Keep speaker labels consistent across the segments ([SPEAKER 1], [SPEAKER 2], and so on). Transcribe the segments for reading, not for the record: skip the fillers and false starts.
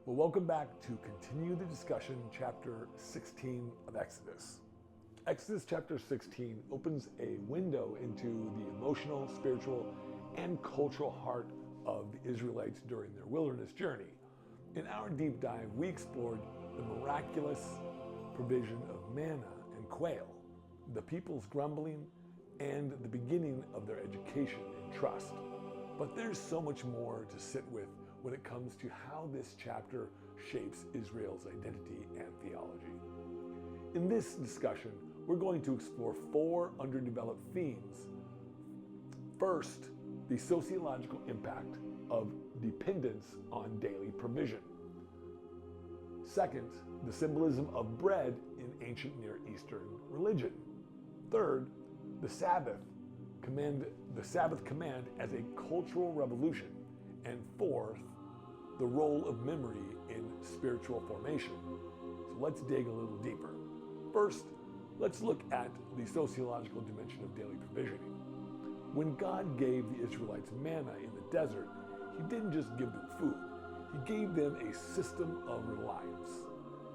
[SPEAKER 1] Well, welcome back to continue the discussion, chapter 16 of Exodus. Exodus chapter 16 opens a window into the emotional, spiritual, and cultural heart of the Israelites during their wilderness journey. In our deep dive, we explored the miraculous provision of manna and quail, the people's grumbling, and the beginning of their education and trust. But there's so much more to sit with when it comes to how this chapter shapes Israel's identity and theology. In this discussion, we're going to explore four underdeveloped themes. First, the sociological impact of dependence on daily provision. Second, the symbolism of bread in ancient Near Eastern religion. Third, the Sabbath command as a cultural revolution. And fourth, the role of memory in spiritual formation. So let's dig a little deeper. First, let's look at the sociological dimension of daily provisioning. When God gave the Israelites manna in the desert, He didn't just give them food. He gave them a system of reliance.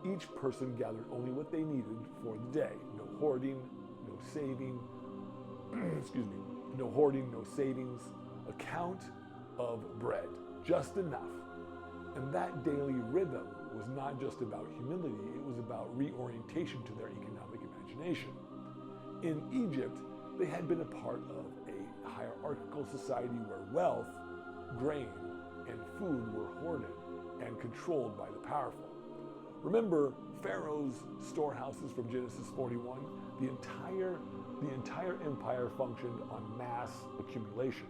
[SPEAKER 1] Each person gathered only what they needed for the day. No hoarding, no saving, no hoarding, no savings, a count of bread, just enough. And that daily rhythm was not just about humility, it was about reorientation to their economic imagination. In Egypt, they had been a part of a hierarchical society where wealth, grain, and food were hoarded and controlled by the powerful. Remember Pharaoh's storehouses from Genesis 41? The entire empire functioned on mass accumulation.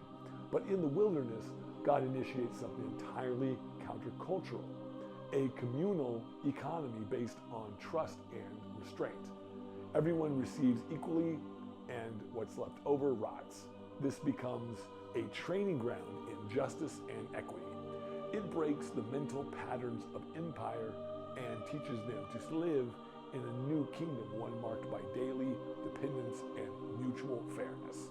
[SPEAKER 1] But in the wilderness, God initiates something entirely countercultural, a communal economy based on trust and restraint. Everyone receives equally, and what's left over rots. This becomes a training ground in justice and equity. It breaks the mental patterns of empire and teaches them to live in a new kingdom, one marked by daily dependence and mutual fairness.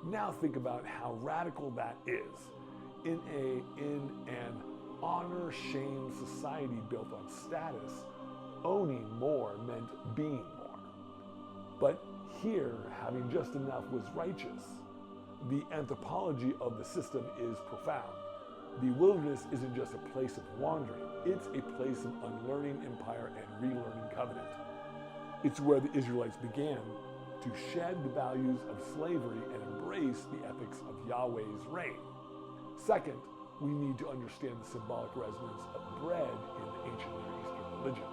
[SPEAKER 1] Now think about how radical that is. In an honor-shame society built on status, owning more meant being more. But here, having just enough was righteous. The anthropology of the system is profound. The wilderness isn't just a place of wandering, it's a place of unlearning empire and relearning covenant. It's where the Israelites began to shed the values of slavery and embrace the ethics of Yahweh's reign. Second, we need to understand the symbolic resonance of bread in the ancient Near Eastern religion.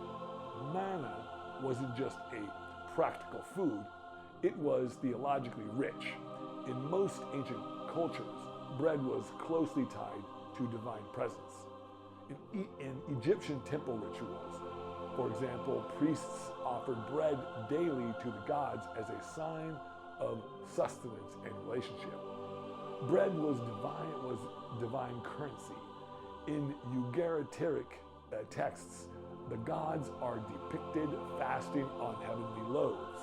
[SPEAKER 1] Manna wasn't just a practical food, it was theologically rich. In most ancient cultures, bread was closely tied to divine presence. In Egyptian temple rituals, for example, priests offered bread daily to the gods as a sign of sustenance and relationship. Bread was divine currency. In Ugaritic texts, the gods are depicted fasting on heavenly loaves.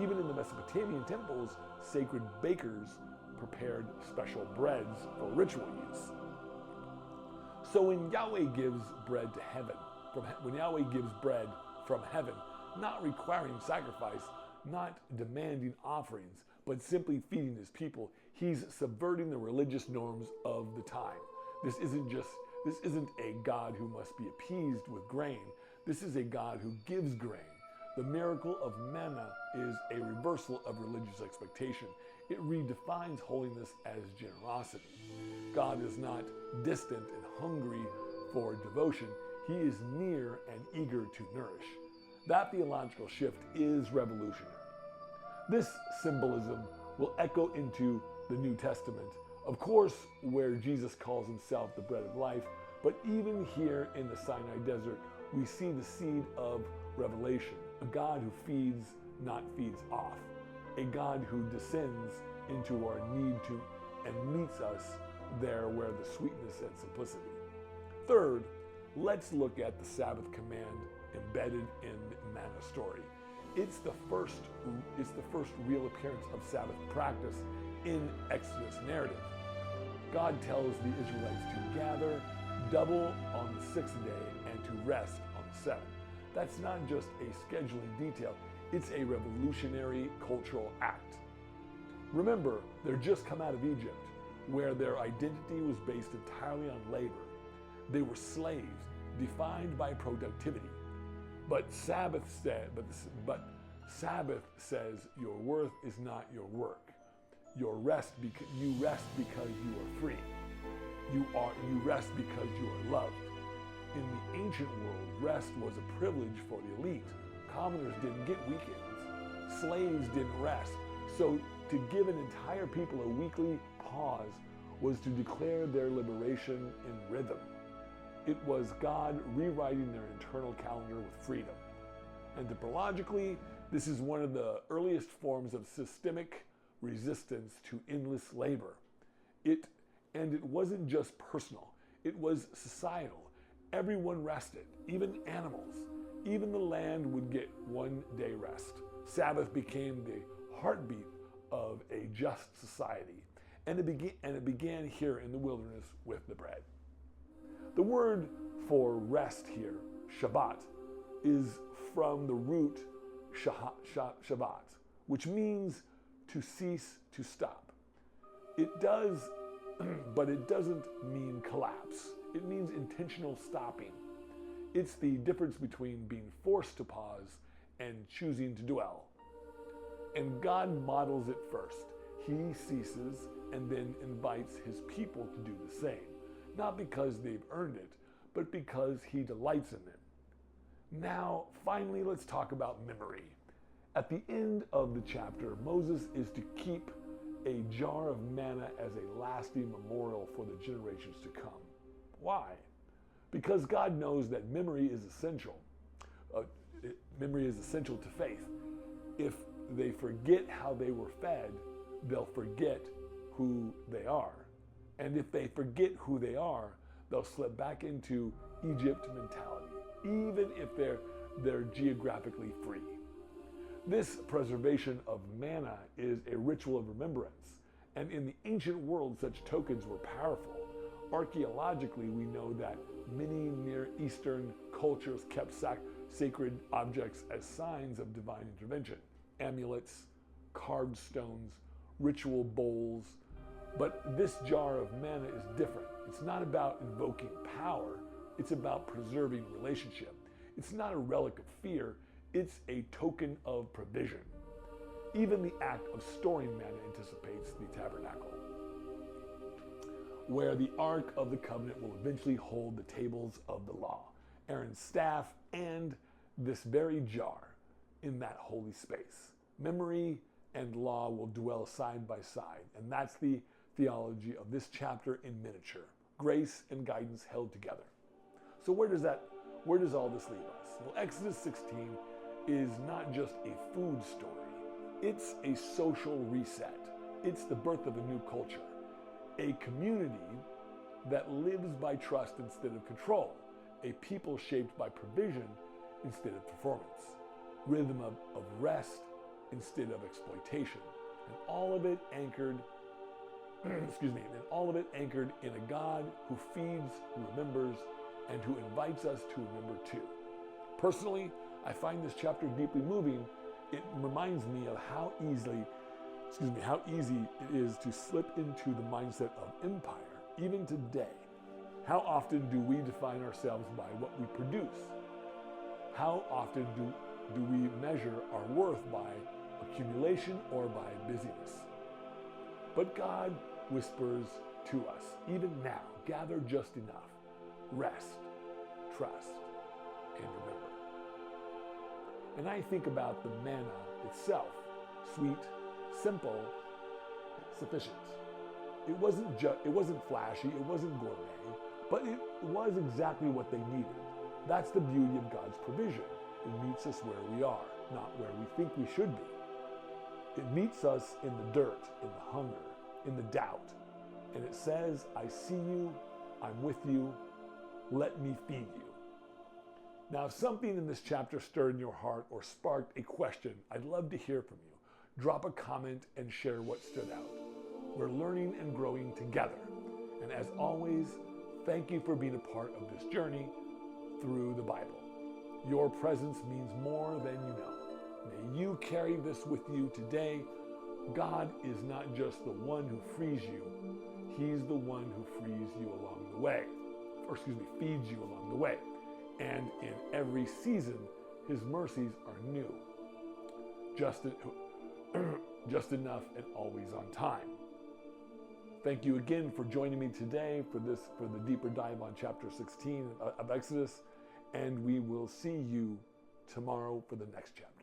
[SPEAKER 1] Even in the Mesopotamian temples, sacred bakers prepared special breads for ritual use. So when Yahweh gives bread to heaven, when Yahweh gives bread from heaven, not requiring sacrifice, not demanding offerings, but simply feeding his people, he's subverting the religious norms of the time. This isn't a God who must be appeased with grain. This is a God who gives grain. The miracle of manna is a reversal of religious expectation. It redefines holiness as generosity. God is not distant and hungry for devotion. He is near and eager to nourish. That theological shift is revolutionary. This symbolism will echo into the New Testament, of course, where Jesus calls himself the bread of life, but even here in the Sinai desert, we see the seed of revelation, a God who feeds, not feeds off, a God who descends into our need to and meets us there where the sweetness and simplicity. Third, let's look at the Sabbath command embedded in the Manna story. It's the first real appearance of Sabbath practice in Exodus narrative. God tells the Israelites to gather double on the sixth day and to rest on the seventh. That's not just a scheduling detail, it's a revolutionary cultural act. Remember, they're just come out of Egypt, where their identity was based entirely on labor. They were slaves, defined by productivity. But Sabbath says your worth is not your work. You rest because you are free. You rest because you are loved. In the ancient world, rest was a privilege for the elite. Commoners didn't get weekends. Slaves didn't rest. So to give an entire people a weekly pause was to declare their liberation in rhythm. It was God rewriting their internal calendar with freedom. Anthropologically, this is one of the earliest forms of systemic resistance to endless labor. It wasn't just personal, it was societal. Everyone rested, even animals. Even the land would get one day rest. Sabbath became the heartbeat of a just society, and it began here in the wilderness with the bread. The word for rest here, Shabbat, is from the root Shabbat, which means to cease, to stop. It does, but it doesn't mean collapse. It means intentional stopping. It's the difference between being forced to pause and choosing to dwell. And God models it first. He ceases and then invites his people to do the same, not because they've earned it, but because he delights in them. Now, finally, let's talk about memory. At the end of the chapter, Moses is to keep a jar of manna as a lasting memorial for the generations to come. Why? Because God knows that memory is essential. Memory is essential to faith. If they forget how they were fed, they'll forget who they are. And if they forget who they are, they'll slip back into Egypt mentality, even if they're geographically free. This preservation of manna is a ritual of remembrance, and in the ancient world, such tokens were powerful. Archaeologically, we know that many Near Eastern cultures kept sacred objects as signs of divine intervention. Amulets, carved stones, ritual bowls. But this jar of manna is different. It's not about invoking power, it's about preserving relationship. It's not a relic of fear, it's a token of provision. Even the act of storing manna anticipates the tabernacle, where the Ark of the Covenant will eventually hold the tables of the law, Aaron's staff, and this very jar in that holy space. Memory and law will dwell side by side, and that's the theology of this chapter in miniature. Grace and guidance held together. So where does all this leave us? Well, Exodus 16 is not just a food story. It's a social reset. It's the birth of a new culture. A community that lives by trust instead of control. A people shaped by provision instead of performance. Rhythm of rest instead of exploitation. And all of it anchored in a God who feeds, who remembers, and who invites us to remember too. Personally, I find this chapter deeply moving. It reminds me of how easy it is to slip into the mindset of empire, even today. How often do we define ourselves by what we produce? How often do we measure our worth by accumulation or by busyness? But God whispers to us, even now, gather just enough, rest, trust, and remember. And I think about the manna itself, sweet, simple, sufficient. It wasn't flashy, it wasn't gourmet, but it was exactly what they needed. That's the beauty of God's provision. It meets us where we are, not where we think we should be. It meets us in the dirt, in the hunger, in the doubt. And it says, I see you, I'm with you, let me feed you. Now, if something in this chapter stirred in your heart or sparked a question, I'd love to hear from you. Drop a comment and share what stood out. We're learning and growing together. And as always, Thank you for being a part of this journey through the Bible. Your presence means more than you know. May you carry this with you today. God is not just the one who frees you, He's the one who frees you along the way, feeds you along the way. And in every season, His mercies are new, just enough and always on time. Thank you again for joining me today for the deeper dive on chapter 16 of Exodus, and we will see you tomorrow for the next chapter.